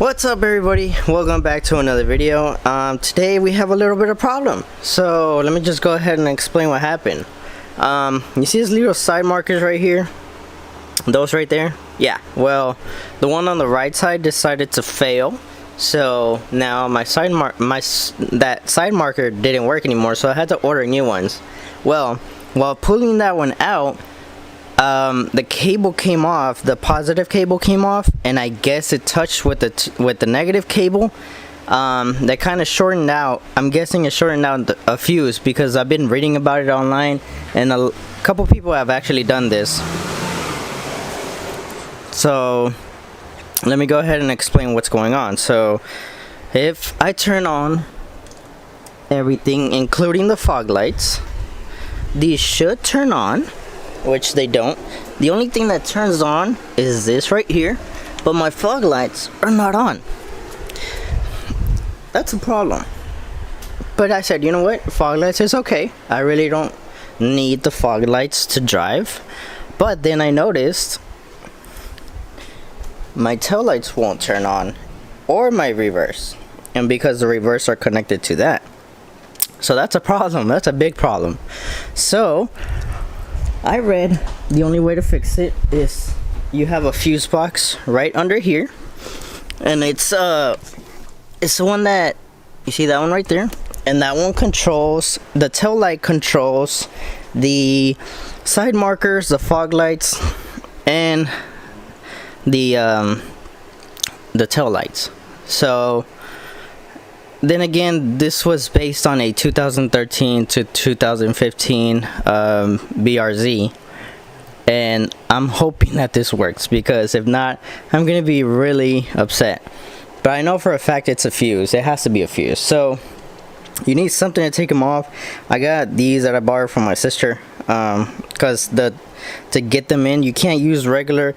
What's up everybody, welcome back to another video. Today we have a little bit of problem, so let me just go ahead and explain what happened. You see these little side markers right here, those right there? Yeah, well, the one on the right side decided to fail, so now my side marker didn't work anymore, so I had to order new ones. Well, while pulling that one out, the cable came off, the positive cable came off, and I guess it touched with the negative cable. That kind of shortened out. I'm guessing it shortened out a fuse, because I've been reading about it online, and a couple people have actually done this. So let me go ahead and explain what's going on. So if I turn on everything, including the fog lights, these should turn on, which they don't. The only thing that turns on is this right here, but my fog lights are not on. That's a problem. But I said, you know what, fog lights is okay, I really don't need the fog lights to drive. But then I noticed my tail lights won't turn on, or my reverse, and because the reverse are connected to that, so that's a problem. That's a big problem. So I read the only way to fix it is you have a fuse box right under here, and it's the one that you see, that one right there, and that one controls the tail light, controls the side markers, the fog lights, and the tail lights. So then again, this was based on a 2013 to 2015 BRZ, and I'm hoping that this works, because if not, I'm gonna be really upset. But I know for a fact it's a fuse. It has to be a fuse. So you need something to take them off. I got these that I borrowed from my sister, because to get them in, you can't use a regular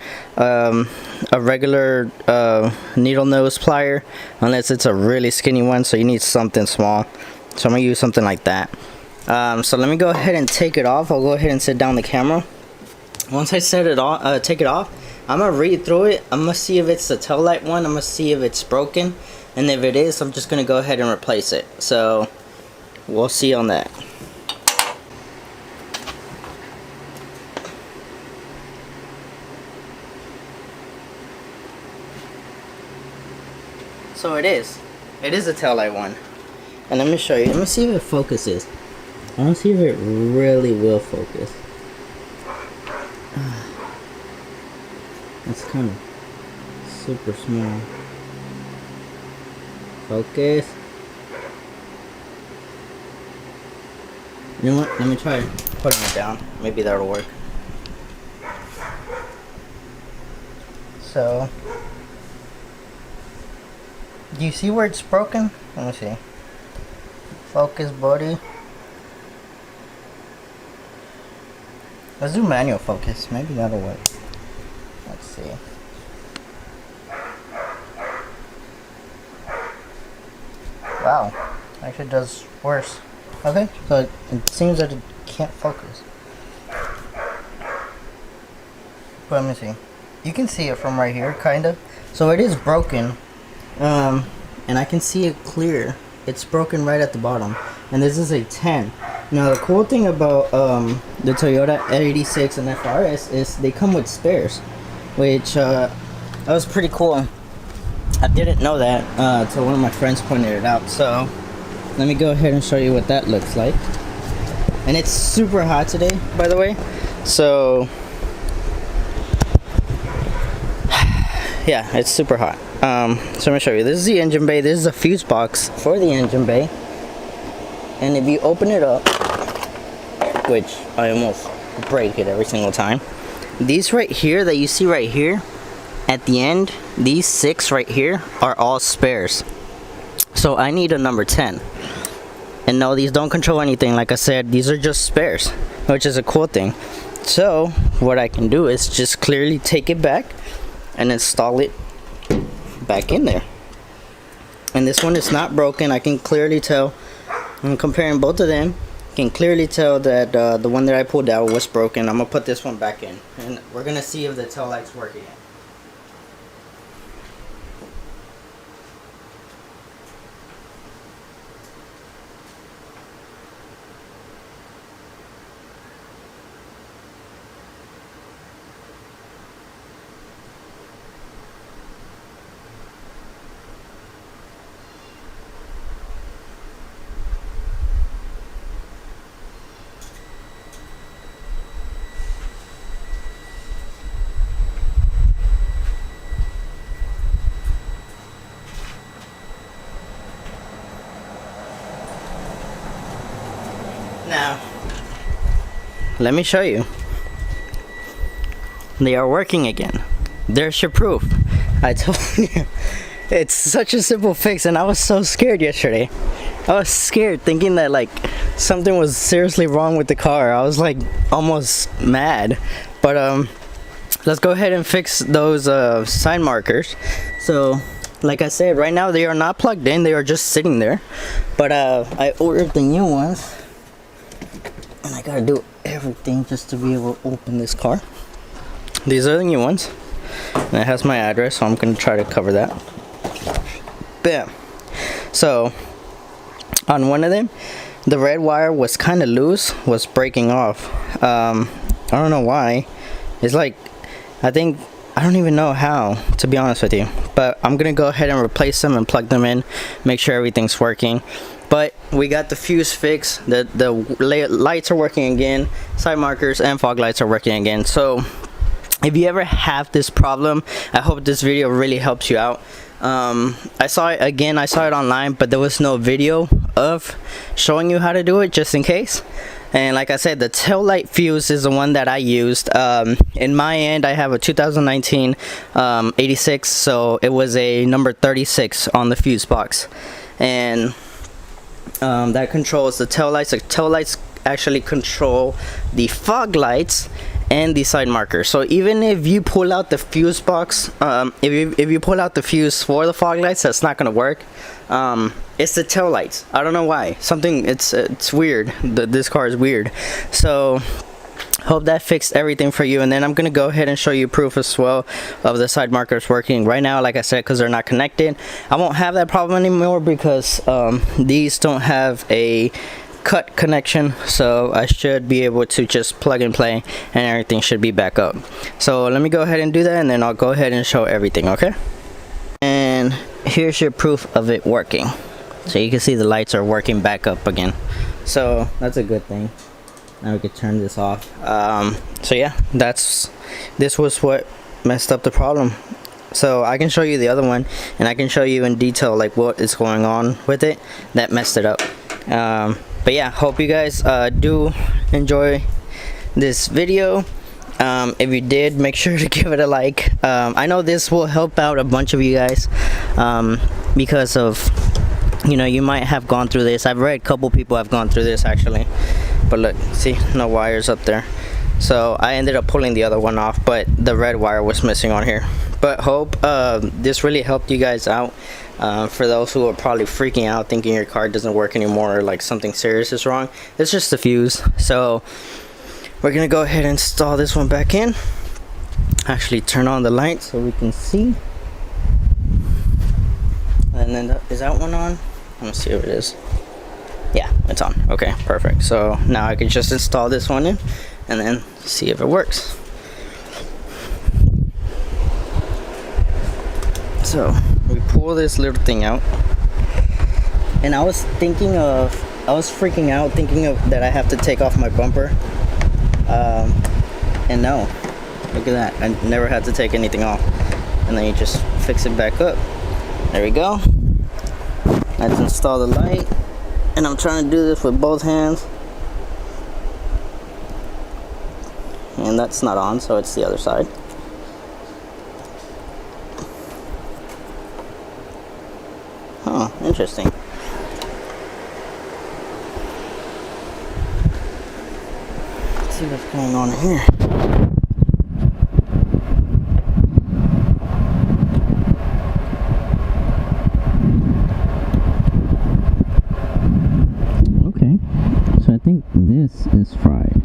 needle nose plier unless it's a really skinny one, so you need something small. So I'm gonna use something like that. So let me go ahead and take it off. I'll go ahead and sit down the camera. Once I set it off, take it off, I'm gonna read through it. I'm gonna see if it's the tail light one. I'm gonna see if it's broken, and if it is, I'm just gonna go ahead and replace it. So we'll see on that. So it is a tail light one, and let me show you. Let me see if it focuses. I want to see if it really will focus. That's kind of super small. Focus. You know what? Let me try putting it down. Maybe that'll work. So, do you see where it's broken? Let me see. Focus, body. Let's do manual focus. Maybe that'll work. Let's see. Wow. Actually does worse. Okay, so it seems that it can't focus. But let me see. You can see it from right here, kind of. So it is broken. And I can see it clear. It's broken right at the bottom, and this is a 10. Now the cool thing about the Toyota 86 and FRS is they come with spares, which that was pretty cool. I didn't know that until one of my friends pointed it out. So let me go ahead and show you what that looks like. And it's super hot today, by the way, so yeah, it's super hot. So I'm gonna show you. This is the engine bay. This is a fuse box for the engine bay. And if you open it up, which I almost break it every single time, these right here that you see right here at the end, these 6 right here are all spares. So I need a number 10. And no, these don't control anything. Like I said, these are just spares, which is a cool thing. So what I can do is just clearly take it back and install it back in there. And this one is not broken. I can clearly tell. I'm comparing both of them. I can clearly tell that the one that I pulled out was broken. I'm gonna put this one back in, and we're gonna see if the tail lights work again. now. Let me show you. They are working again. There's your proof. I told you. It's such a simple fix, and I was so scared yesterday. I was scared thinking that like something was seriously wrong with the car. I was like almost mad. But let's go ahead and fix those side markers. So like I said, right now they are not plugged in, they are just sitting there. But I ordered the new ones, and I gotta do everything just to be able to open this car. These are the new ones, and it has my address, so I'm gonna try to cover that. Bam. So on one of them, the red wire was kind of loose, was breaking off. I don't know why. It's like, I don't even know how, to be honest with you. But I'm gonna go ahead and replace them and plug them in, make sure everything's working. But we got the fuse fixed, the lights are working again, side markers and fog lights are working again. So if you ever have this problem, I hope this video really helps you out. I saw it online, but there was no video of showing you how to do it, just in case. And like I said, the tail light fuse is the one that I used. In my end, I have a 2019 86, so it was a number 36 on the fuse box, and that controls the tail lights. The tail lights actually control the fog lights and the side markers. So even if you pull out the fuse box, if you pull out the fuse for the fog lights, that's not gonna work. It's the tail lights. I don't know why. It's weird. This car is weird. So hope that fixed everything for you. And then I'm gonna go ahead and show you proof as well of the side markers working right now. Like I said, because they're not connected, I won't have that problem anymore, because these don't have a cut connection, so I should be able to just plug and play and everything should be back up. So let me go ahead and do that, and then I'll go ahead and show everything. Okay, and here's your proof of it working. So you can see the lights are working back up again, so that's a good thing. Now we can turn this off. So yeah, this was what messed up the problem. So I can show you the other one, and I can show you in detail like what is going on with it that messed it up. But yeah, hope you guys do enjoy this video. If you did, make sure to give it a like. I know this will help out a bunch of you guys, because of, you know, you might have gone through this. I've read a couple people have gone through this actually. But look, see, no wires up there. So I ended up pulling the other one off, but the red wire was missing on here. But hope this really helped you guys out. For those who are probably freaking out thinking your car doesn't work anymore, or like something serious is wrong, it's just the fuse. So we're gonna go ahead and install this one back in. Actually turn on the light so we can see. And then is that one on? Let's see if it is. Yeah, it's on. Okay, perfect. So now I can just install this one in and then see if it works. So we pull this little thing out, and I was freaking out thinking of that I have to take off my bumper, and no, look at that, I never had to take anything off. And then you just fix it back up. There we go. Let's install the light, and I'm trying to do this with both hands, and that's not on, so it's the other side. Huh, interesting. Let's see what's going on here. Okay, so I think this is fried.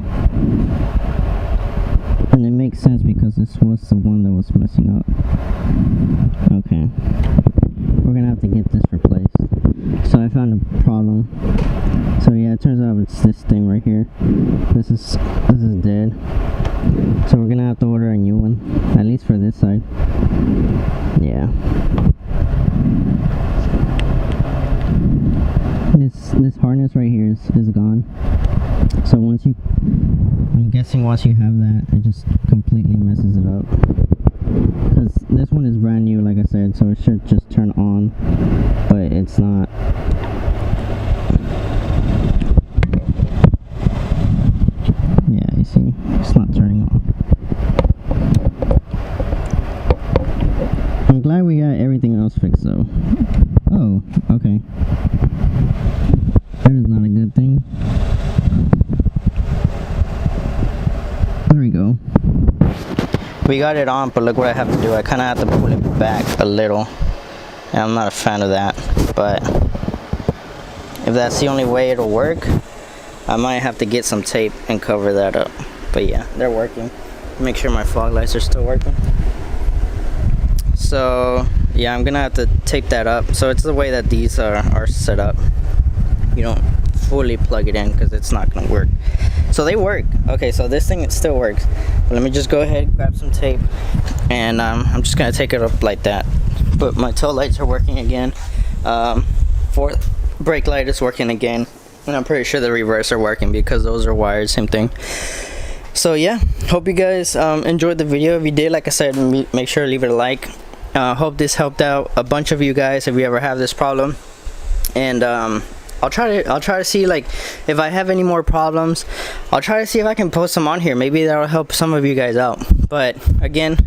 And it makes sense because this was the one that was messing up. Okay. We're gonna have to get this replaced. So I found a problem. So yeah, it turns out it's this thing right here. This is dead. So we're gonna have to order a new one, at least for this side. Yeah. This harness right here is gone. So I'm guessing once you have that, it just completely messes it up. Because this one is brand new, like I said, so it should just turn on, but it's not. though. Oh, okay. That is not a good thing. There we go. We got it on, but look what I have to do. I kind of have to pull it back a little. And I'm not a fan of that. But if that's the only way it'll work, I might have to get some tape and cover that up. But yeah, they're working. Make sure my fog lights are still working. So yeah, I'm gonna have to tape that up. So it's the way that these are set up. You don't fully plug it in because it's not gonna work. So they work. Okay, so this thing, it still works. But let me just go ahead, grab some tape, and I'm just gonna take it up like that. But my tail lights are working again. Fourth brake light is working again, and I'm pretty sure the reverse are working because those are wired, same thing. So yeah, hope you guys enjoyed the video. If you did, like I said, make sure to leave it a like. Hope this helped out a bunch of you guys if you ever have this problem. And I'll try to see, like, if I have any more problems, I'll try to see if I can post them on here. Maybe that'll help some of you guys out. But again,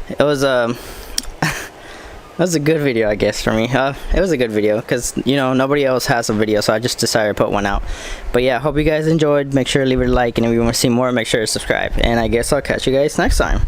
it was a good video, I guess, for me. It was a good video because, you know, nobody else has a video, so I just decided to put one out. But yeah, hope you guys enjoyed. Make sure to leave it a like, and if you want to see more, make sure to subscribe. And I guess I'll catch you guys next time.